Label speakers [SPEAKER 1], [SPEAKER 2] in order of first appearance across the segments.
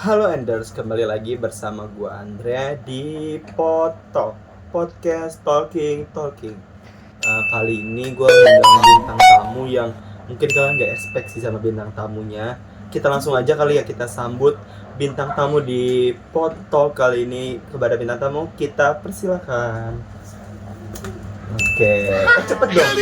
[SPEAKER 1] Halo Enders, kembali lagi bersama gua Andrea di Podcast Talking. Kali ini gua ngundang bintang tamu yang mungkin kalian gak expect sih sama bintang tamunya. Kita langsung aja kali ya, kita sambut bintang tamu di Talk kali ini. Kepada bintang tamu kita persilakan. Oke, cepet dong.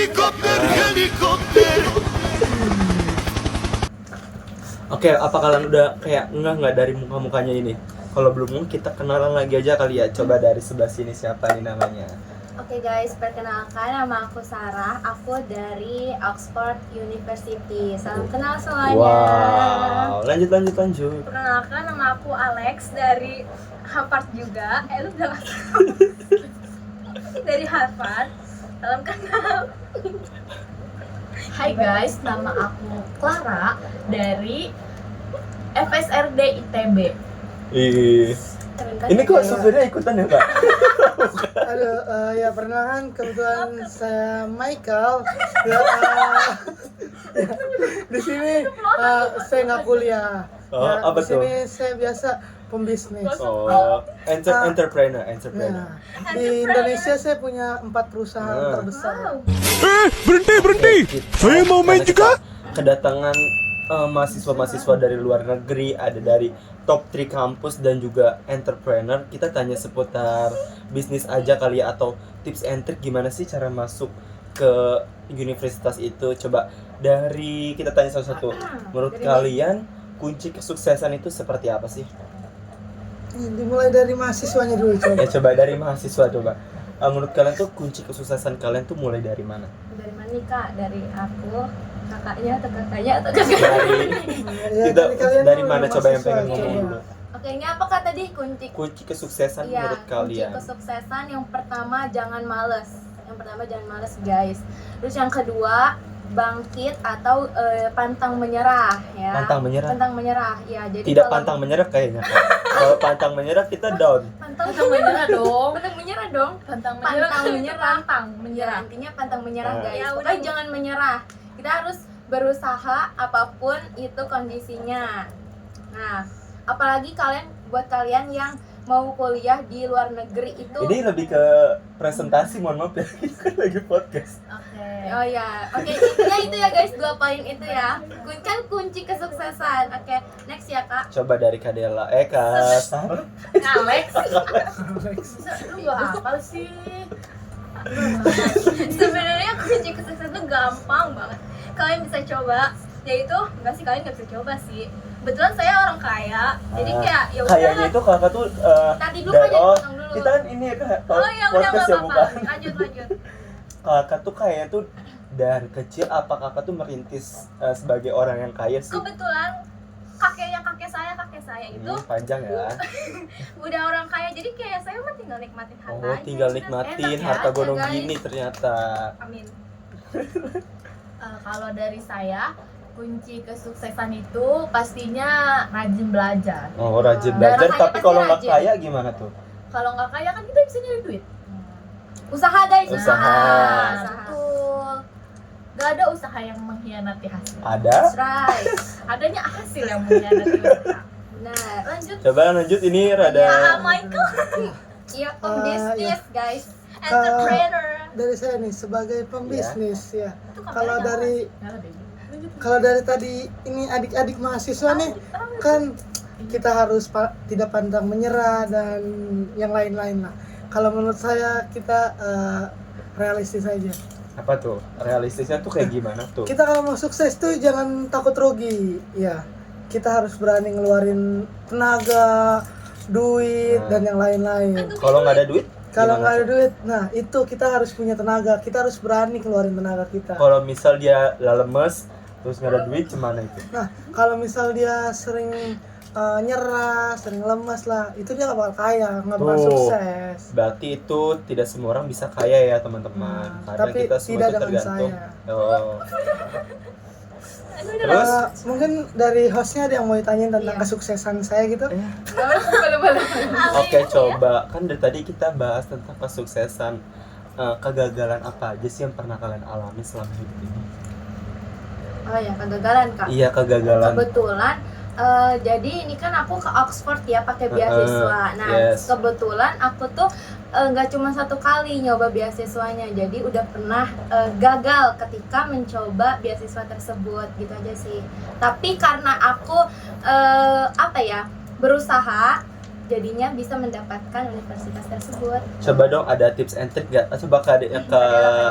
[SPEAKER 1] Oke, apa kalian udah kayak nggak dari muka-mukanya ini? Kalau belum, kita kenalan lagi aja kali ya. Coba dari sebelah sini siapa nih namanya?
[SPEAKER 2] Oke guys, perkenalkan nama aku Sarah. Aku dari Oxford University. Salam kenal semuanya.
[SPEAKER 1] Wow, lanjut.
[SPEAKER 3] Perkenalkan, nama aku Alex dari Harvard juga. Lu bilang dari Harvard. Salam kenal.
[SPEAKER 4] Hai guys, nama aku Clara dari FSRD ITB.
[SPEAKER 1] Ih,
[SPEAKER 2] Keren kan?
[SPEAKER 1] ini kok supirnya ikutan ya Kak?
[SPEAKER 5] Aduh, ya perkenalkan kebetulan saya Michael. Di sini saya nggak kuliah.
[SPEAKER 1] Oh, apa
[SPEAKER 5] di sini
[SPEAKER 1] tuh?
[SPEAKER 5] saya biasa pembisnis.
[SPEAKER 1] Oh, entrepreneur.
[SPEAKER 5] Nah, di Indonesia saya punya 4 perusahaan terbesar.
[SPEAKER 1] Berhenti. Saya mau main juga. Kedatangan mahasiswa-mahasiswa dari luar negeri, ada dari top 3 kampus dan juga entrepreneur. Kita tanya seputar bisnis aja kali ya, atau tips and trick gimana sih cara masuk ke universitas itu. Coba dari kita tanya satu-satu. Menurut kalian kunci kesuksesan itu seperti apa sih?
[SPEAKER 5] Dimulai dari mahasiswanya dulu coba.
[SPEAKER 1] Ya coba dari mahasiswa coba. Menurut kalian tuh kunci kesuksesan kalian tuh mulai dari mana?
[SPEAKER 2] Dari mana nih Kak? Dari aku, kakaknya atau
[SPEAKER 1] Dari
[SPEAKER 5] Ya,
[SPEAKER 1] kita
[SPEAKER 5] kalian
[SPEAKER 1] dari
[SPEAKER 5] dulu,
[SPEAKER 1] mana coba yang
[SPEAKER 5] mahasiswa,
[SPEAKER 1] pengen ngomong
[SPEAKER 5] coba.
[SPEAKER 1] dulu?
[SPEAKER 2] Oke, ini apa Kak tadi?
[SPEAKER 1] Kunci kesuksesan menurut kalian.
[SPEAKER 2] Kunci kesuksesan yang pertama jangan males. Guys. Terus yang kedua, bangkit atau pantang menyerah ya.
[SPEAKER 1] Pantang menyerah?
[SPEAKER 2] Ya, jadi
[SPEAKER 1] Tidak
[SPEAKER 2] kalau
[SPEAKER 1] pantang menyerah kayaknya. Kalau pantang menyerah kita down.
[SPEAKER 2] pantang
[SPEAKER 4] menyerah dong.
[SPEAKER 2] Pantang menyerah dong.
[SPEAKER 4] Pantang
[SPEAKER 2] Ya, intinya pantang menyerah guys.
[SPEAKER 3] Ya,
[SPEAKER 2] Pokoknya
[SPEAKER 3] udah.
[SPEAKER 2] jangan menyerah. Kita harus berusaha apapun itu kondisinya. Nah, apalagi buat kalian yang mau kuliah di luar negeri itu.
[SPEAKER 1] Ini lebih ke presentasi, mohon maaf ya. Kita kan lagi podcast.
[SPEAKER 4] Oke.
[SPEAKER 2] Oh ya, oke, intinya itu ya guys, 2 poin itu ya. Kunci kesuksesan. Oke, next ya Kak.
[SPEAKER 1] Coba dari Kadela, Kak Sarah.
[SPEAKER 4] Alex. Lu gak hafal sih.
[SPEAKER 3] Sebenarnya kunci kesuksesan itu gampang banget. Kalian bisa coba. Yaitu, enggak sih, kalian nggak bisa coba sih. Kebetulan saya orang kaya, jadi kayak ya udah.
[SPEAKER 1] Kayaknya itu kakak tuh
[SPEAKER 2] Nanti dulu aja, potong dulu.
[SPEAKER 1] kita kan ini ya Kak,
[SPEAKER 3] Oh ya udah
[SPEAKER 1] podcast
[SPEAKER 3] nggak
[SPEAKER 1] ya
[SPEAKER 3] apa-apa.
[SPEAKER 1] bukan.
[SPEAKER 3] Lanjut.
[SPEAKER 1] Kakak tuh kayaknya tuh dari kecil apa kakak tuh merintis sebagai orang yang kaya sih?
[SPEAKER 3] Kebetulan kakek saya itu
[SPEAKER 1] Panjang ya.
[SPEAKER 3] udah orang kaya, jadi kayak saya mah tinggal nikmatin harta
[SPEAKER 1] Oh,
[SPEAKER 3] aja.
[SPEAKER 1] tinggal
[SPEAKER 3] Enak
[SPEAKER 1] nikmatin
[SPEAKER 3] ya.
[SPEAKER 1] harta gunung
[SPEAKER 2] guys.
[SPEAKER 1] gini ternyata.
[SPEAKER 3] Amin.
[SPEAKER 4] Kalau dari saya, kunci kesuksesan itu pastinya rajin belajar.
[SPEAKER 1] Oh, rajin
[SPEAKER 2] Dan
[SPEAKER 1] belajar,
[SPEAKER 2] makanya
[SPEAKER 1] tapi
[SPEAKER 2] pasti
[SPEAKER 1] kalau nggak
[SPEAKER 2] rajin.
[SPEAKER 1] kaya gimana tuh?
[SPEAKER 4] Kalau nggak kaya kan kita bisa nyari duit.
[SPEAKER 2] Usaha guys,
[SPEAKER 1] Usaha.
[SPEAKER 2] Betul.
[SPEAKER 4] Gak ada usaha yang mengkhianati hasil.
[SPEAKER 1] Ada?
[SPEAKER 2] That's right.
[SPEAKER 4] Adanya hasil yang mengkhianati usaha.
[SPEAKER 2] Benar.
[SPEAKER 3] Lanjut.
[SPEAKER 1] Coba lanjut, ini rada
[SPEAKER 3] Michael,
[SPEAKER 2] Iya, pembisnis guys.
[SPEAKER 3] entrepreneur.
[SPEAKER 5] Dari saya nih sebagai pembisnis ya.
[SPEAKER 3] Itu kapan
[SPEAKER 5] Kalau
[SPEAKER 3] ya?
[SPEAKER 5] dari
[SPEAKER 4] Nggak ada.
[SPEAKER 5] Kalau dari tadi ini adik-adik mahasiswa nih kan kita harus tidak pantang menyerah dan yang lain-lain lah. Kalau menurut saya kita realistis aja.
[SPEAKER 1] apa tuh? Realistisnya tuh kayak gimana tuh?
[SPEAKER 5] Kita kalau mau sukses tuh jangan takut rugi, ya. Kita harus berani ngeluarin tenaga, duit dan yang lain-lain.
[SPEAKER 1] Kalau nggak ada duit?
[SPEAKER 5] Kalau
[SPEAKER 1] gimana
[SPEAKER 5] nggak ada
[SPEAKER 1] tuh?
[SPEAKER 5] duit, nah itu kita harus punya tenaga. Kita harus berani keluarin tenaga kita.
[SPEAKER 1] Kalau misal dia lemes, terus nggak ada duit, gimana itu?
[SPEAKER 5] Nah, kalau misal dia sering nyerah, sering lemas lah, itu dia nggak bakal kaya, nggak bakal
[SPEAKER 1] Tuh.
[SPEAKER 5] sukses.
[SPEAKER 1] Berarti itu tidak semua orang bisa kaya ya teman-teman.
[SPEAKER 5] Nah,
[SPEAKER 1] Karena
[SPEAKER 5] tapi
[SPEAKER 1] kita semua
[SPEAKER 5] tidak
[SPEAKER 1] itu
[SPEAKER 5] dengan
[SPEAKER 1] tergantung.
[SPEAKER 5] saya.
[SPEAKER 1] Oh. Terus?
[SPEAKER 5] Mungkin dari hostnya ada yang mau ditanyain tentang
[SPEAKER 2] Iya.
[SPEAKER 5] kesuksesan saya gitu?
[SPEAKER 1] Oke, coba. Kan dari tadi kita bahas tentang kesuksesan. Kegagalan apa aja sih yang pernah kalian alami selama hidup ini?
[SPEAKER 2] Oh ya, kegagalan Kak.
[SPEAKER 1] Iya, kegagalan.
[SPEAKER 2] Kebetulan Jadi ini kan aku ke Oxford ya pakai beasiswa. Nah,
[SPEAKER 1] yes.
[SPEAKER 2] kebetulan aku tuh nggak cuma satu kali nyoba beasiswanya. Jadi udah pernah gagal ketika mencoba beasiswa tersebut gitu aja sih. Tapi karena aku berusaha, jadinya bisa mendapatkan universitas tersebut.
[SPEAKER 1] Coba dong ada tips and trick nggak? Coba ke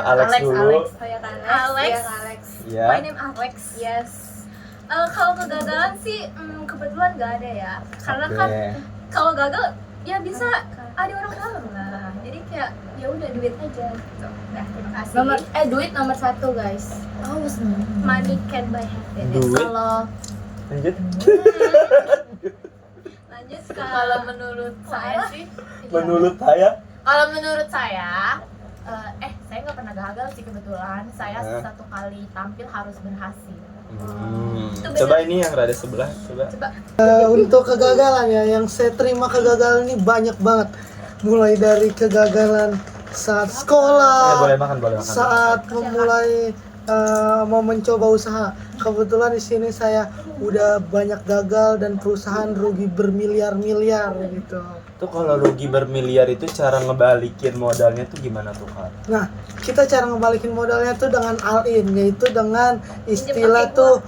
[SPEAKER 1] Alex dulu.
[SPEAKER 2] Saya
[SPEAKER 3] Alex.
[SPEAKER 2] Alex.
[SPEAKER 1] Ya.
[SPEAKER 3] My name Alex.
[SPEAKER 2] Yes.
[SPEAKER 3] Kalau kegagalan sih kebetulan nggak ada ya. Karena kan kalau gagal ya bisa ada orang dalam lah. Jadi kayak ya udah duit aja gitu. Nah, terima kasih.
[SPEAKER 2] Duit nomor 1 guys.
[SPEAKER 3] Money can buy happiness.
[SPEAKER 1] Duit.
[SPEAKER 4] Kalau
[SPEAKER 1] Lanjut.
[SPEAKER 3] Lanjut
[SPEAKER 4] kalau menurut saya sih,
[SPEAKER 1] Menurut saya,
[SPEAKER 4] kalau menurut saya saya nggak pernah gagal sih kebetulan. Saya satu kali tampil harus berhasil.
[SPEAKER 1] coba ini yang rada sebelah, coba.
[SPEAKER 5] Untuk kegagalan ya, yang saya terima kegagalan ini banyak banget. Mulai dari kegagalan saat sekolah,
[SPEAKER 1] boleh makan.
[SPEAKER 5] saat memulai mau mencoba usaha. Kebetulan di sini saya udah banyak gagal dan perusahaan rugi bermiliar-miliar gitu.
[SPEAKER 1] Tuh kalau rugi bermiliar itu cara ngebalikin modalnya tuh gimana tuh, Kak?
[SPEAKER 5] Nah, kita cara ngebalikin modalnya tuh dengan all in, yaitu dengan istilah tuh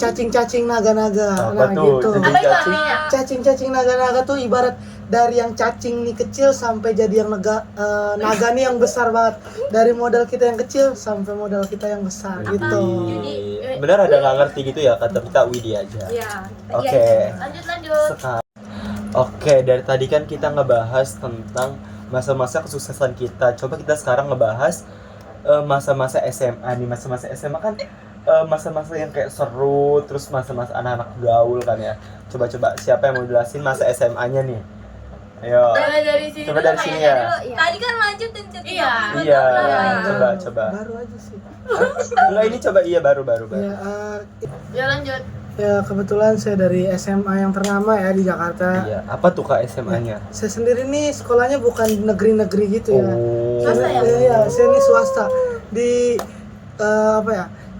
[SPEAKER 5] cacing-cacing naga-naga.
[SPEAKER 1] Apa tuh?
[SPEAKER 5] Gitu.
[SPEAKER 1] Jadi cacing.
[SPEAKER 5] Cacing-cacing naga-naga tuh ibarat dari yang cacing nih kecil sampai jadi yang naga nih yang besar banget. Dari modal kita yang kecil sampai modal kita yang besar gitu.
[SPEAKER 1] Bener ada nggak ngerti gitu ya, kata kita Widi aja.
[SPEAKER 2] Iya.
[SPEAKER 1] Oke.
[SPEAKER 4] Lanjut.
[SPEAKER 1] Sekarang. Oke, dari tadi kan kita ngebahas tentang masa-masa kesuksesan kita. Coba kita sekarang ngebahas masa-masa SMA nih. Masa-masa SMA kan masa-masa yang kayak seru, terus masa-masa anak-anak gaul kan ya. Coba-coba siapa yang mau jelasin masa SMA-nya nih? Ayo.
[SPEAKER 4] Dari sini
[SPEAKER 1] Coba
[SPEAKER 4] dulu
[SPEAKER 1] dari sini
[SPEAKER 4] kayaknya
[SPEAKER 1] ya.
[SPEAKER 4] dulu.
[SPEAKER 3] Tadi kan lanjut dan
[SPEAKER 4] Iya.
[SPEAKER 1] Iya,
[SPEAKER 2] Iya.
[SPEAKER 1] coba.
[SPEAKER 5] Baru aja sih.
[SPEAKER 1] Enggak, ini coba baru.
[SPEAKER 5] Ya,
[SPEAKER 4] Ya lanjut.
[SPEAKER 5] ya kebetulan saya dari SMA yang ternama ya di Jakarta.
[SPEAKER 1] Iya, apa tuh Kak SMA-nya?
[SPEAKER 5] Saya sendiri nih sekolahnya bukan negeri-negeri gitu ya.
[SPEAKER 2] Swasta ya?
[SPEAKER 5] Iya, saya ini swasta di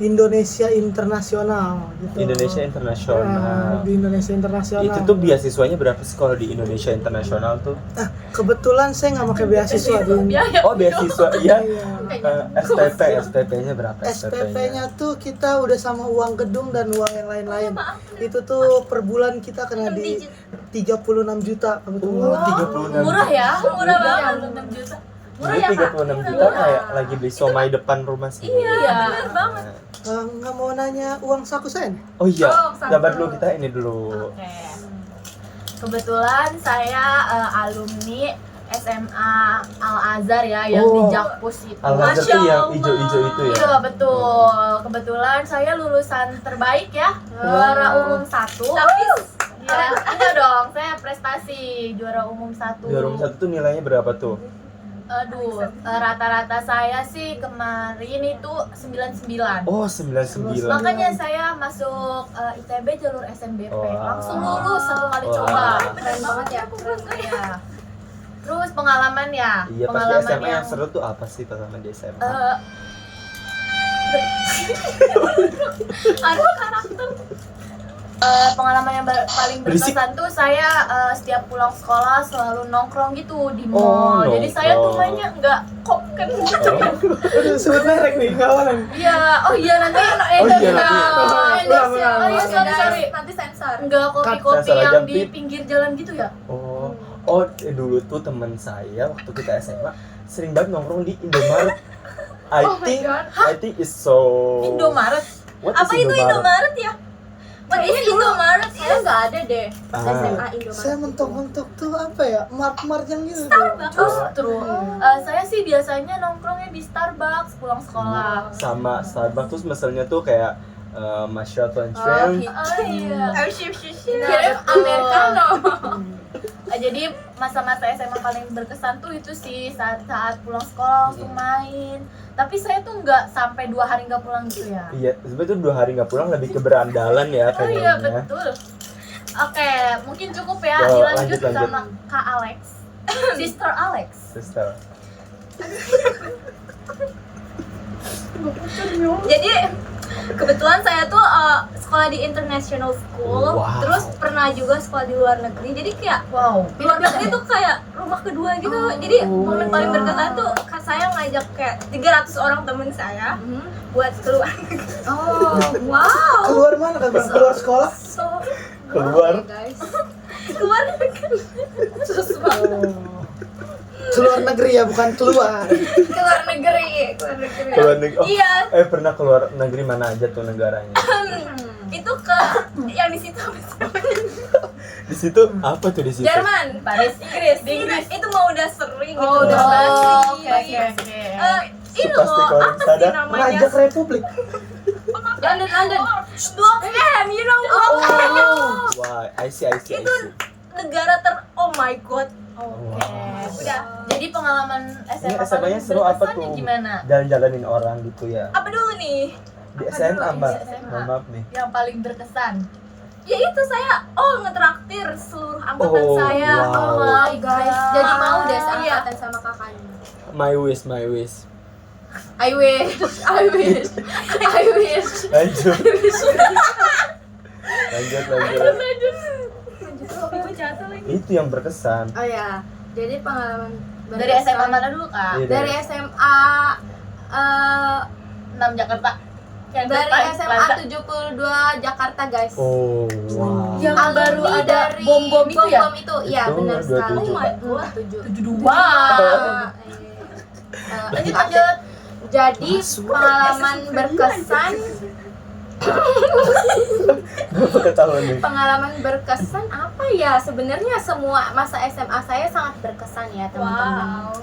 [SPEAKER 5] Indonesia Internasional gitu.
[SPEAKER 1] Indonesia
[SPEAKER 5] Nah,
[SPEAKER 1] Internasional.
[SPEAKER 5] di Indonesia Internasional.
[SPEAKER 1] Itu tuh beasiswanya berapa sih kalau di Indonesia Internasional tuh?
[SPEAKER 5] Kebetulan saya nggak pakai beasiswa di
[SPEAKER 1] Oh, beasiswa. Iya.
[SPEAKER 5] Iya.
[SPEAKER 1] SPP-nya berapa?
[SPEAKER 5] SPP-nya tuh kita udah sama uang gedung dan uang yang lain-lain. Itu tuh per bulan kita kena di 36 juta kebetulan.
[SPEAKER 1] Oh, 36
[SPEAKER 4] Murah ya?
[SPEAKER 3] Murah banget.
[SPEAKER 4] 36 juta.
[SPEAKER 1] Jadi 36 juta kayak lagi beli somai depan rumah sih.
[SPEAKER 4] Iya.
[SPEAKER 3] Bener banget.
[SPEAKER 5] Nggak mau nanya uang saku saya nih?
[SPEAKER 1] Oh iya,
[SPEAKER 2] satu.
[SPEAKER 1] sabar dulu, kita ini dulu.
[SPEAKER 4] Oke. Kebetulan saya alumni SMA Al Azhar ya, yang di Jakpus itu.
[SPEAKER 1] Al-Azhar
[SPEAKER 3] Masya
[SPEAKER 1] tuh yang
[SPEAKER 3] Allah.
[SPEAKER 1] ijo-ijo itu ya.
[SPEAKER 4] Iya betul. Kebetulan saya lulusan terbaik ya, juara umum 1.
[SPEAKER 3] Tapi
[SPEAKER 4] Iya, enggak dong, saya prestasi juara umum 1.
[SPEAKER 1] Juara umum 1 tuh nilainya berapa tuh?
[SPEAKER 4] Aduh, rata-rata saya sih kemarin itu 99.
[SPEAKER 1] Oh, 99.
[SPEAKER 4] Makanya saya masuk ITB jalur SNBP.
[SPEAKER 1] Wah.
[SPEAKER 4] Langsung lulus satu kali
[SPEAKER 1] Wah.
[SPEAKER 4] coba.
[SPEAKER 2] Keren banget ya.
[SPEAKER 4] Iya. Terus pengalaman ya,
[SPEAKER 1] Iya, pasti
[SPEAKER 4] pengalaman
[SPEAKER 1] SMA yang seru tuh apa sih pengalaman di SMA?
[SPEAKER 3] ada karakter.
[SPEAKER 4] Pengalaman yang paling
[SPEAKER 1] Berisik.
[SPEAKER 4] berkesan tuh saya setiap pulang sekolah selalu nongkrong gitu di
[SPEAKER 1] Oh,
[SPEAKER 4] mall. Jadi saya tuh
[SPEAKER 1] nongkrong.
[SPEAKER 4] mainnya nggak koken gitu.
[SPEAKER 5] Aduh, sebut merek nih, nggak boleh.
[SPEAKER 4] Iya, oh iya nanti
[SPEAKER 1] Oh iya, nanti.
[SPEAKER 4] Oh iya, sorry.
[SPEAKER 2] Nanti sensor.
[SPEAKER 4] Enggak kopi-kopi
[SPEAKER 1] Sensor aja,
[SPEAKER 4] yang di
[SPEAKER 1] Pip.
[SPEAKER 4] pinggir jalan gitu ya?
[SPEAKER 1] Oh, dulu tuh temen saya waktu kita SMA sering banget nongkrong di Indomaret. I think it's so.
[SPEAKER 4] Indomaret.
[SPEAKER 1] What
[SPEAKER 3] Apa
[SPEAKER 1] is
[SPEAKER 3] itu Indomaret ya?
[SPEAKER 2] Kayaknya dulu
[SPEAKER 3] Indomaret
[SPEAKER 2] saya nggak ada deh pas
[SPEAKER 1] Ah.
[SPEAKER 2] SMA Indomaret.
[SPEAKER 5] Saya mentok-mentok tuh apa ya, mart-mart yang gitu.
[SPEAKER 4] Justru saya sih biasanya nongkrongnya di Starbucks pulang sekolah.
[SPEAKER 1] Sama Starbucks terus mesennya tuh kayak Masya
[SPEAKER 4] Oh
[SPEAKER 1] Shrimp.
[SPEAKER 4] iya.
[SPEAKER 2] Kirim americano.
[SPEAKER 4] Jadi masa-masa SMA paling berkesan tuh itu sih saat pulang sekolah langsung main. Tapi saya tuh nggak sampai 2 hari nggak pulang gitu ya.
[SPEAKER 1] Iya, sebenarnya tuh 2 hari nggak pulang lebih ke berandalan ya
[SPEAKER 4] Oh iya
[SPEAKER 1] kayaknya.
[SPEAKER 4] betul. Oke, mungkin cukup ya.
[SPEAKER 1] Yo,
[SPEAKER 4] Dilanjut
[SPEAKER 1] lanjut.
[SPEAKER 4] sama Kak Alex, Sister Alex.
[SPEAKER 1] Sister.
[SPEAKER 3] Jadi kebetulan saya tuh sekolah di international school,
[SPEAKER 1] Wow.
[SPEAKER 3] terus pernah juga sekolah di luar negeri. Jadi kayak
[SPEAKER 4] Wow.
[SPEAKER 3] luar negeri tuh kayak rumah kedua gitu. Jadi momen paling berkesan tuh saya ngajak kayak 300 orang temen saya buat keluar negeri.
[SPEAKER 2] Oh, wow.
[SPEAKER 5] Keluar mana kan Bang? Keluar sekolah?
[SPEAKER 1] Keluar.
[SPEAKER 2] Oke, guys.
[SPEAKER 3] Keluar negeri.
[SPEAKER 5] Oh. Keluar negeri ya, bukan keluar.
[SPEAKER 2] Keluar negeri, keluar negeri.
[SPEAKER 1] Keluar negeri. Oh,
[SPEAKER 3] Iya,
[SPEAKER 1] pernah keluar negeri mana aja tuh negaranya?
[SPEAKER 3] itu ke yang di situ apa sih namanya?
[SPEAKER 1] Di situ apa tuh di situ?
[SPEAKER 2] Jerman.
[SPEAKER 4] Paris,
[SPEAKER 3] Inggris. Itu mau udah sering gitu.
[SPEAKER 2] Oh, udah
[SPEAKER 3] basi.
[SPEAKER 2] basi.
[SPEAKER 3] Ini
[SPEAKER 1] Pasti
[SPEAKER 3] loh,
[SPEAKER 1] kalau
[SPEAKER 3] apa sih
[SPEAKER 1] sadar,
[SPEAKER 3] namanya?
[SPEAKER 5] Mengajak republik.
[SPEAKER 2] London, London.
[SPEAKER 3] Blok M, you know Blok M.
[SPEAKER 1] Wah, I see.
[SPEAKER 3] Itu negara oh my god.
[SPEAKER 4] Oke.
[SPEAKER 3] Udah.
[SPEAKER 4] Jadi pengalaman SMA
[SPEAKER 1] Ini SMA-nya
[SPEAKER 4] paling
[SPEAKER 1] seru apa
[SPEAKER 4] berkesannya
[SPEAKER 1] tuh?
[SPEAKER 4] gimana?
[SPEAKER 1] Jalan-jalanin orang gitu ya.
[SPEAKER 3] Apa dulu nih?
[SPEAKER 1] Di SMA,
[SPEAKER 3] dulu?
[SPEAKER 1] Mbak.
[SPEAKER 4] Di SMA.
[SPEAKER 1] Mohon maaf nih.
[SPEAKER 4] Yang paling berkesan.
[SPEAKER 3] Ya itu saya ngetraktir seluruh angkatan
[SPEAKER 1] Oh,
[SPEAKER 3] saya.
[SPEAKER 1] wow.
[SPEAKER 3] Oh my
[SPEAKER 2] Guys,
[SPEAKER 3] god.
[SPEAKER 2] jadi mau deh
[SPEAKER 3] Iya.
[SPEAKER 2] seangkatan sama kakaknya.
[SPEAKER 1] My wish.
[SPEAKER 2] I wish, I wish, I wish.
[SPEAKER 1] Lanjut. Lanjut.
[SPEAKER 3] Ibu jatuh lagi.
[SPEAKER 1] Itu yang berkesan.
[SPEAKER 2] Oh ya, jadi pengalaman
[SPEAKER 4] Dari SMA mana dulu, Kak?
[SPEAKER 1] Iya,
[SPEAKER 2] Dari SMA
[SPEAKER 4] 6 Jakarta. Yang
[SPEAKER 2] dari
[SPEAKER 4] depan,
[SPEAKER 2] SMA
[SPEAKER 4] Plaza.
[SPEAKER 2] 72 Jakarta, guys.
[SPEAKER 1] Oh, wow.
[SPEAKER 4] Yang
[SPEAKER 2] Alumni
[SPEAKER 4] baru ada
[SPEAKER 2] dari
[SPEAKER 4] bom-bom itu ya?
[SPEAKER 2] Bom itu, iya
[SPEAKER 1] Itu
[SPEAKER 2] benar sekali.
[SPEAKER 1] 27.
[SPEAKER 3] Oh my god.
[SPEAKER 4] 72.
[SPEAKER 2] 72.
[SPEAKER 4] Lanjut.
[SPEAKER 2] Jadi pengalaman berkesan,
[SPEAKER 1] Gue ketahuan nih.
[SPEAKER 2] pengalaman berkesan apa ya? Sebenarnya semua masa SMA saya sangat berkesan ya, teman-teman.
[SPEAKER 3] Wow.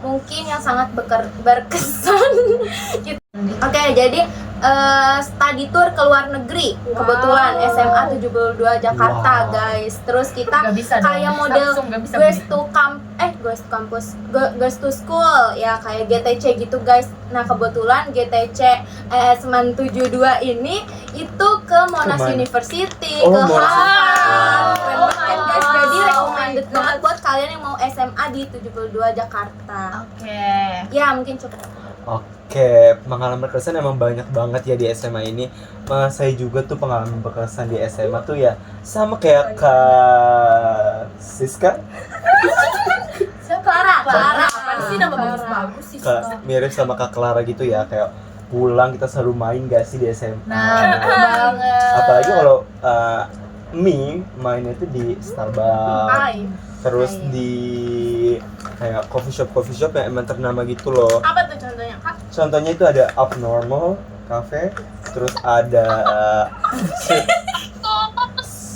[SPEAKER 2] Mungkin yang sangat berkesan. Oke, jadi study tour ke luar negeri.
[SPEAKER 3] Wow.
[SPEAKER 2] Kebetulan SMA 72 Jakarta,
[SPEAKER 1] Wow.
[SPEAKER 2] guys. Terus kita
[SPEAKER 4] Gak bisa dong.
[SPEAKER 2] kayak model
[SPEAKER 4] Samsung gak bisa
[SPEAKER 2] Girls
[SPEAKER 4] begitu.
[SPEAKER 2] to campus, Girls to school ya, kayak GTC gitu, guys. Nah, kebetulan GTC ESMAN 72 ini itu ke Monash
[SPEAKER 1] Kemana?
[SPEAKER 2] University,
[SPEAKER 1] Oh,
[SPEAKER 2] ke
[SPEAKER 1] Monash.
[SPEAKER 2] Harvard. Keren
[SPEAKER 3] Oh
[SPEAKER 2] banget,
[SPEAKER 3] my
[SPEAKER 2] guys.
[SPEAKER 3] God.
[SPEAKER 2] Jadi
[SPEAKER 3] Oh
[SPEAKER 2] recommended
[SPEAKER 3] my
[SPEAKER 2] banget
[SPEAKER 3] God.
[SPEAKER 2] buat kalian yang mau SMA di 72 Jakarta.
[SPEAKER 4] Oke.
[SPEAKER 2] Ya, mungkin cukup.
[SPEAKER 1] Oke, pengalaman berkesan emang banyak banget ya di SMA ini. Saya juga tuh pengalaman berkesan di SMA tuh ya sama kayak Kak Siska,
[SPEAKER 2] Clara.
[SPEAKER 4] Apaan sih nama bagus-bagus sih?
[SPEAKER 1] mirip sama Kak Clara gitu ya, kayak pulang kita selalu main gak sih di SMA.
[SPEAKER 4] Nah, betul banget.
[SPEAKER 1] Apalagi kalau mainnya itu di Starbucks,
[SPEAKER 3] Hai.
[SPEAKER 1] terus
[SPEAKER 2] Hai.
[SPEAKER 1] di kayak coffee shop yang emang ternama gitu loh.
[SPEAKER 3] Apa tuh contohnya, Kak?
[SPEAKER 1] Contohnya itu ada Abnormal Cafe, terus ada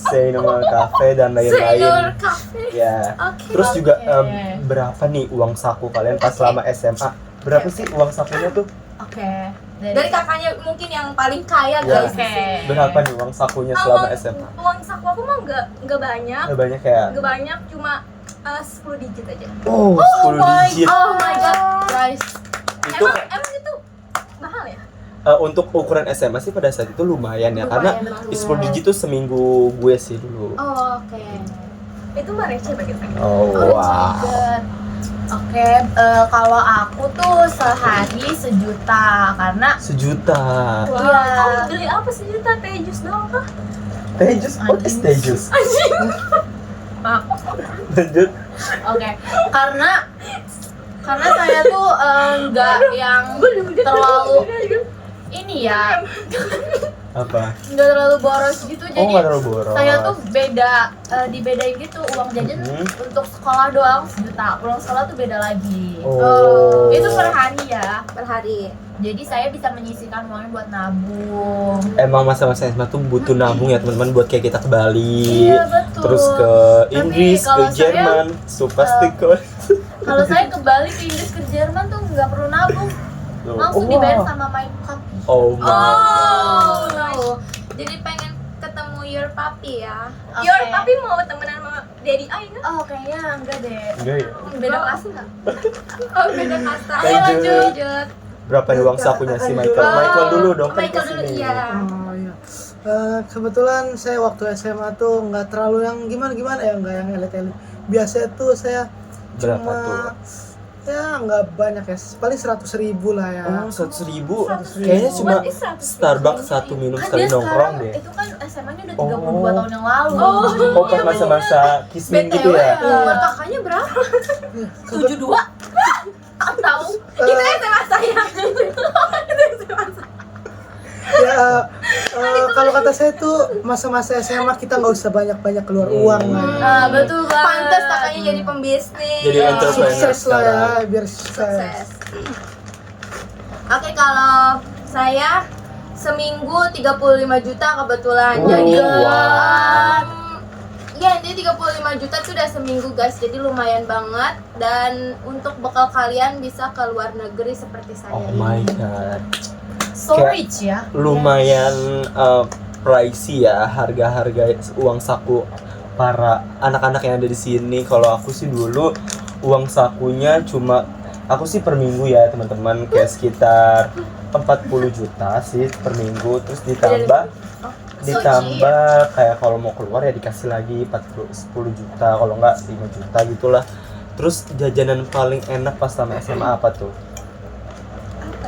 [SPEAKER 1] Seinor Cafe dan
[SPEAKER 2] Senior
[SPEAKER 1] lain-lain.
[SPEAKER 2] Cafe.
[SPEAKER 1] Ya.
[SPEAKER 2] Oke.
[SPEAKER 1] Terus juga
[SPEAKER 4] Oke.
[SPEAKER 1] berapa nih uang saku kalian pas selama SMA? Berapa sih uang sakunya tuh?
[SPEAKER 4] Oke.
[SPEAKER 2] Dari kakaknya mungkin yang paling kaya,
[SPEAKER 1] Ya.
[SPEAKER 2] guys.
[SPEAKER 4] Oke.
[SPEAKER 1] Berapa nih uang sakunya selama SMA?
[SPEAKER 3] Uang saku aku mah nggak banyak.
[SPEAKER 1] Nggak banyak ya?
[SPEAKER 3] Nggak banyak, cuma 10 digit aja.
[SPEAKER 1] Oh, 10 digit.
[SPEAKER 2] Oh my god, guys.
[SPEAKER 1] Itu
[SPEAKER 3] Emang itu mahal ya?
[SPEAKER 1] untuk ukuran SMA sih pada saat itu lumayan ya, karena
[SPEAKER 2] Lumayan,
[SPEAKER 1] 10 digit tuh seminggu gue sih dulu.
[SPEAKER 2] Oh, oke.
[SPEAKER 3] Itu mah receh bagi saya.
[SPEAKER 1] Oh, wow.
[SPEAKER 4] Oke, kalau aku tuh sehari 1 juta karena
[SPEAKER 1] Sejuta.
[SPEAKER 3] Wow.
[SPEAKER 4] Iya.
[SPEAKER 3] Kamu beli apa sejuta? Teh jus doang kah?
[SPEAKER 1] Tejus, what is Tejus? Lanjut.
[SPEAKER 4] oke, karena saya tuh nggak yang terlalu ini ya,
[SPEAKER 1] Apa?
[SPEAKER 4] nggak terlalu boros gitu,
[SPEAKER 1] Oh,
[SPEAKER 4] jadi
[SPEAKER 1] nggak terlalu boros.
[SPEAKER 4] saya tuh beda dibedain gitu uang jajan untuk sekolah doang 1 juta, pulang sekolah tuh beda lagi.
[SPEAKER 1] Oh.
[SPEAKER 4] Itu per hari ya,
[SPEAKER 2] Per hari.
[SPEAKER 4] jadi saya bisa menyisihkan uangnya buat nabung.
[SPEAKER 1] Emang masa-masa SMA tuh butuh nabung ya teman-teman, buat kayak kita ke Bali,
[SPEAKER 4] Iya, betul.
[SPEAKER 1] terus ke Inggris, ke
[SPEAKER 4] kalau saya,
[SPEAKER 1] Jerman, so pasti ke
[SPEAKER 4] Kalau saya ke Bali, ke Inggris, ke Jerman tuh nggak perlu nabung, langsung dibayar sama my puppy.
[SPEAKER 1] Oh my god.
[SPEAKER 2] Oh, jadi pengen ketemu your puppy ya.
[SPEAKER 3] Your papi mau temenan sama Daddy Ai nggak?
[SPEAKER 4] Oh, kayaknya enggak deh.
[SPEAKER 1] Enggak ya?
[SPEAKER 3] Beda kelas nggak?
[SPEAKER 2] Oh, beda kasta.
[SPEAKER 1] Lanjut. Berapa nih uang sakunya si Michael? Michael dulu dong, kan
[SPEAKER 2] Michael dulu,
[SPEAKER 1] kesini.
[SPEAKER 2] iya.
[SPEAKER 5] Oh iya. Kebetulan saya waktu SMA tuh nggak terlalu yang gimana ya, nggak yang elit-elit. Biasa tuh saya
[SPEAKER 1] Berapa
[SPEAKER 5] cuma
[SPEAKER 1] tuh?
[SPEAKER 5] Ya nggak banyak ya, paling 100.000 lah ya.
[SPEAKER 1] Oh, 100.000.
[SPEAKER 5] 100.000.
[SPEAKER 1] Kayaknya cuma
[SPEAKER 3] What is 100.000?
[SPEAKER 1] Starbucks satu minum
[SPEAKER 4] Kan
[SPEAKER 1] sekali
[SPEAKER 4] dia
[SPEAKER 1] nongkrong
[SPEAKER 4] sekarang
[SPEAKER 1] deh.
[SPEAKER 4] itu kan SMA-nya udah
[SPEAKER 1] Oh.
[SPEAKER 4] 32 tahun yang lalu.
[SPEAKER 1] Oh, pas masa-masa kismin gitu ya.
[SPEAKER 2] Umur kakaknya berapa?
[SPEAKER 4] 72 tahu.
[SPEAKER 2] Itu SMA saya.
[SPEAKER 5] Ya kalau kata saya tuh masa-masa SMA kita nggak usah banyak-banyak keluar uang lah.
[SPEAKER 4] Ah, betul banget.
[SPEAKER 2] Pantes kakaknya jadi pembisnis.
[SPEAKER 1] Jadi entrepreneur
[SPEAKER 5] Sukses lah ya,
[SPEAKER 1] sekarang.
[SPEAKER 5] biar sukses.
[SPEAKER 2] Sukses. Oke, kalau saya seminggu 35 juta kebetulan.
[SPEAKER 1] Oh,
[SPEAKER 2] Jadi
[SPEAKER 1] wow.
[SPEAKER 2] ya intinya 35 juta tuh udah seminggu guys. Jadi lumayan banget, dan untuk bekal kalian bisa ke luar negeri seperti saya
[SPEAKER 1] Oh
[SPEAKER 2] ini.
[SPEAKER 1] my god.
[SPEAKER 4] So
[SPEAKER 1] Kayak-
[SPEAKER 4] rich ya.
[SPEAKER 1] Lumayan pricey ya harga-harga uang saku para anak-anak yang ada di sini. Kalau aku sih dulu uang sakunya cuma aku sih per minggu ya teman-teman kayak sekitar 40 juta sih per minggu, terus ditambah kayak kalau mau keluar ya dikasih lagi 10 juta, kalau enggak 5 juta gitulah. Terus jajanan paling enak pas sama SMA apa tuh?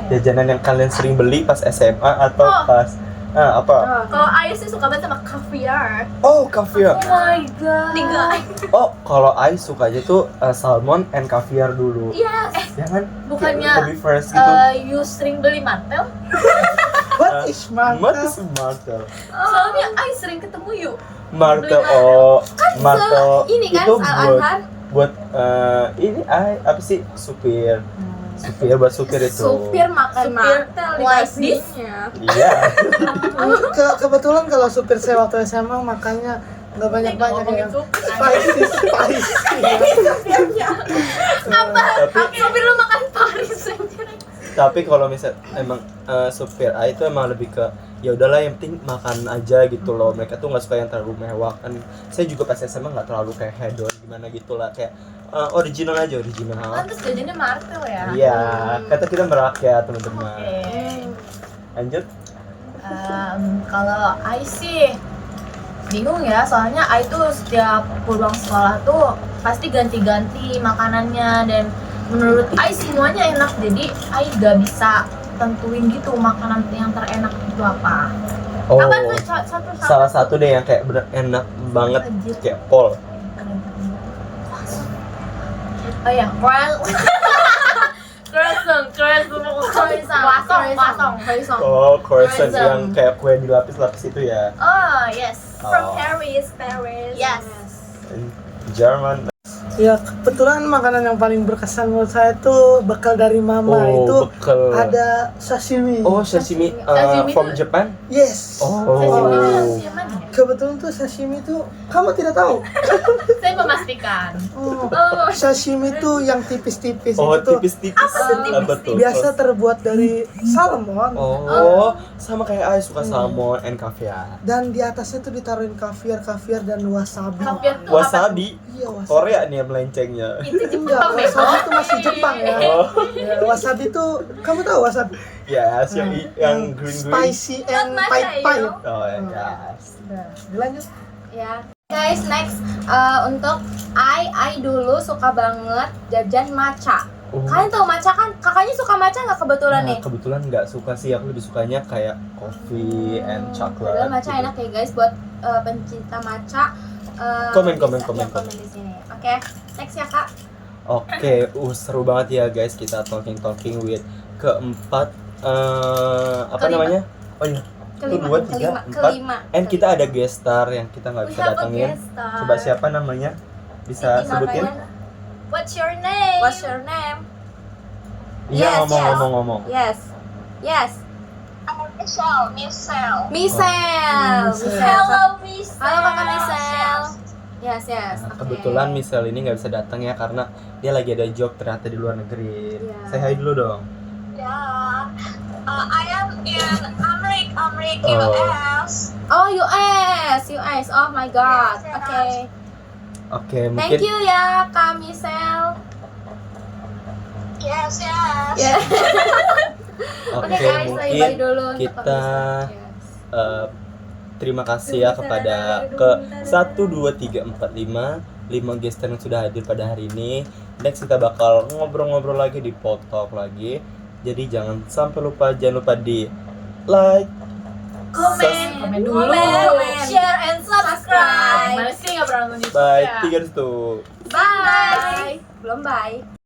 [SPEAKER 1] Jajanan yang kalian sering beli pas SMA atau
[SPEAKER 4] Oh.
[SPEAKER 1] pas apa?
[SPEAKER 4] Kalau Ayu sih suka banget sama caviar.
[SPEAKER 1] Oh, caviar.
[SPEAKER 4] Oh my god.
[SPEAKER 3] 3.
[SPEAKER 1] Oh, kalau I suka aja tuh salmon and caviar dulu.
[SPEAKER 4] Yes.
[SPEAKER 1] Ya kan?
[SPEAKER 4] Bukannya
[SPEAKER 1] Lebih fresh gitu.
[SPEAKER 4] you sering beli martel?
[SPEAKER 5] What is
[SPEAKER 1] What
[SPEAKER 5] mantap?
[SPEAKER 1] is martel?
[SPEAKER 4] Soalnya Ayu sering ketemu yuk.
[SPEAKER 1] Martel,
[SPEAKER 4] Beli
[SPEAKER 1] oh, martel
[SPEAKER 2] Ini kan
[SPEAKER 1] itu
[SPEAKER 2] Al-Anhar.
[SPEAKER 1] buat ini apa sih supir buat supir itu.
[SPEAKER 2] Supir makan
[SPEAKER 4] Supir
[SPEAKER 2] martel
[SPEAKER 4] like this?
[SPEAKER 2] dikasihnya.
[SPEAKER 1] Iya.
[SPEAKER 5] Kebetulan kalau supir saya waktu SMA makannya nggak banyak-banyak ya. Spicy.
[SPEAKER 1] Tapi
[SPEAKER 4] Supir lu makan Paris anjir.
[SPEAKER 1] tapi kalau misal emang supir A itu emang lebih ke ya udahlah yang penting makan aja gitu loh. Mereka tuh nggak suka yang terlalu mewah kan. Saya juga pas SMA nggak terlalu kayak hedon gimana gitulah, kayak original aja original.
[SPEAKER 4] Pantes jajannya martel ya.
[SPEAKER 1] Iya, kata kita merakyat teman-teman.
[SPEAKER 4] Oke.
[SPEAKER 1] Lanjut.
[SPEAKER 4] Kalau Ai sih bingung ya, soalnya Ai tuh setiap pulang sekolah tuh pasti ganti-ganti makanannya, dan menurut Ai semuanya enak, jadi Ai gak bisa tentuin gitu makanan yang terenak itu apa.
[SPEAKER 1] Oh,
[SPEAKER 4] Apa tuh satu
[SPEAKER 1] salah satu deh yang kayak bener enak banget kayak Pol.
[SPEAKER 4] Oh ya, croissant.
[SPEAKER 1] Oh, croissant
[SPEAKER 4] Croissant.
[SPEAKER 1] yang kayak kue dilapis-lapis itu ya.
[SPEAKER 4] Oh yes,
[SPEAKER 1] Oh,
[SPEAKER 3] Paris.
[SPEAKER 4] yes.
[SPEAKER 1] Jerman.
[SPEAKER 5] Ya kebetulan makanan yang paling berkesan menurut saya tuh bekal dari mama itu
[SPEAKER 1] bekal.
[SPEAKER 5] ada sashimi.
[SPEAKER 1] Oh, sashimi
[SPEAKER 4] Sashimi
[SPEAKER 1] from
[SPEAKER 4] tuh-
[SPEAKER 1] Japan.
[SPEAKER 5] Yes.
[SPEAKER 1] Oh.
[SPEAKER 4] Sashimi itu yang mana ya?
[SPEAKER 5] Kebetulan tuh sashimi tuh kamu tidak tahu.
[SPEAKER 4] Saya memastikan.
[SPEAKER 5] Oh, sashimi tuh yang tipis-tipis
[SPEAKER 1] Oh,
[SPEAKER 5] itu tuh
[SPEAKER 1] tipis-tipis. Apa tuh?
[SPEAKER 5] biasa terbuat dari salmon
[SPEAKER 1] Oh, sama kayak I suka salmon and caviar.
[SPEAKER 5] dan di atasnya tuh ditaruhin kaviar dan wasabi.
[SPEAKER 4] Caviar tuh
[SPEAKER 1] Wasabi.
[SPEAKER 5] Iya wasabi.
[SPEAKER 1] Korea nih yang melencengnya.
[SPEAKER 4] Itu
[SPEAKER 5] Enggak,
[SPEAKER 4] Jepang bego.
[SPEAKER 5] wasabi itu masih Jepang ya.
[SPEAKER 1] Oh,
[SPEAKER 5] Ya, wasabi tuh kamu tahu wasabi?
[SPEAKER 1] yes, yang green.
[SPEAKER 5] Spicy and
[SPEAKER 3] Not
[SPEAKER 5] pahit.
[SPEAKER 3] masayo.
[SPEAKER 1] Oh, yes.
[SPEAKER 5] Nah, dilanjut.
[SPEAKER 2] Ya. Guys, next untuk I dulu suka banget jajan matcha.
[SPEAKER 1] Oh.
[SPEAKER 2] Kalian tahu matcha kan? Kakaknya suka matcha nggak kebetulan nih?
[SPEAKER 1] Kebetulan nggak suka sih, aku lebih sukanya kayak coffee and chocolate.
[SPEAKER 2] Padahal matcha
[SPEAKER 1] gitu.
[SPEAKER 2] enak ya guys, buat pencinta matcha.
[SPEAKER 1] Komen,
[SPEAKER 2] bisa
[SPEAKER 1] komen,
[SPEAKER 2] ya,
[SPEAKER 1] komen.
[SPEAKER 2] komen di sini. Oke, next ya kak.
[SPEAKER 1] Oke, seru banget ya guys, kita talking with keempat apa
[SPEAKER 2] Kelima.
[SPEAKER 1] namanya? Oh iya,
[SPEAKER 2] Kelima,
[SPEAKER 1] dua, tiga, empat.
[SPEAKER 2] kelima.
[SPEAKER 1] And kita ada guest star yang kita nggak
[SPEAKER 3] We
[SPEAKER 1] bisa
[SPEAKER 3] have a
[SPEAKER 1] datengin.
[SPEAKER 3] guest star.
[SPEAKER 1] Coba siapa namanya? Bisa
[SPEAKER 2] Siti
[SPEAKER 1] sebutin?
[SPEAKER 2] Marlina.
[SPEAKER 3] What's your name?
[SPEAKER 2] What's your name?
[SPEAKER 1] Iya,
[SPEAKER 2] Yes,
[SPEAKER 1] ngomong.
[SPEAKER 2] Yes. Yes.
[SPEAKER 3] Michelle.
[SPEAKER 2] Michelle.
[SPEAKER 3] Hello, Miss.
[SPEAKER 2] Halo kakak Michelle. Yes.
[SPEAKER 1] Nah,
[SPEAKER 2] Oke.
[SPEAKER 1] kebetulan Michelle ini nggak bisa datang ya karena dia lagi ada job ternyata di luar negeri.
[SPEAKER 2] Iya.
[SPEAKER 1] Say hi dulu dong.
[SPEAKER 3] Yeah. I am in America,
[SPEAKER 1] Oh.
[SPEAKER 3] US.
[SPEAKER 2] Oh US. Oh my god.
[SPEAKER 3] Yes,
[SPEAKER 2] Oke.
[SPEAKER 1] Oke,
[SPEAKER 2] Thank
[SPEAKER 1] mungkin
[SPEAKER 2] you ya kak Michelle.
[SPEAKER 3] Yes.
[SPEAKER 2] Ya.
[SPEAKER 1] oke,
[SPEAKER 2] Oke guys, bye
[SPEAKER 1] mungkin
[SPEAKER 2] dulu untuk
[SPEAKER 1] kita
[SPEAKER 2] Kak Michelle. Yes.
[SPEAKER 1] terima kasih ya kepada ke 1 2 3 4 5 5 gestar yang sudah hadir pada hari ini. Next kita bakal ngobrol-ngobrol lagi di Potok lagi. Jadi jangan lupa di like,
[SPEAKER 4] Komen dulu.
[SPEAKER 3] share and subscribe.
[SPEAKER 4] Gimana sih nggak pernah nonton YouTube
[SPEAKER 1] bye,
[SPEAKER 4] ya?
[SPEAKER 1] 3 tuh.
[SPEAKER 2] Bye. Belum bye.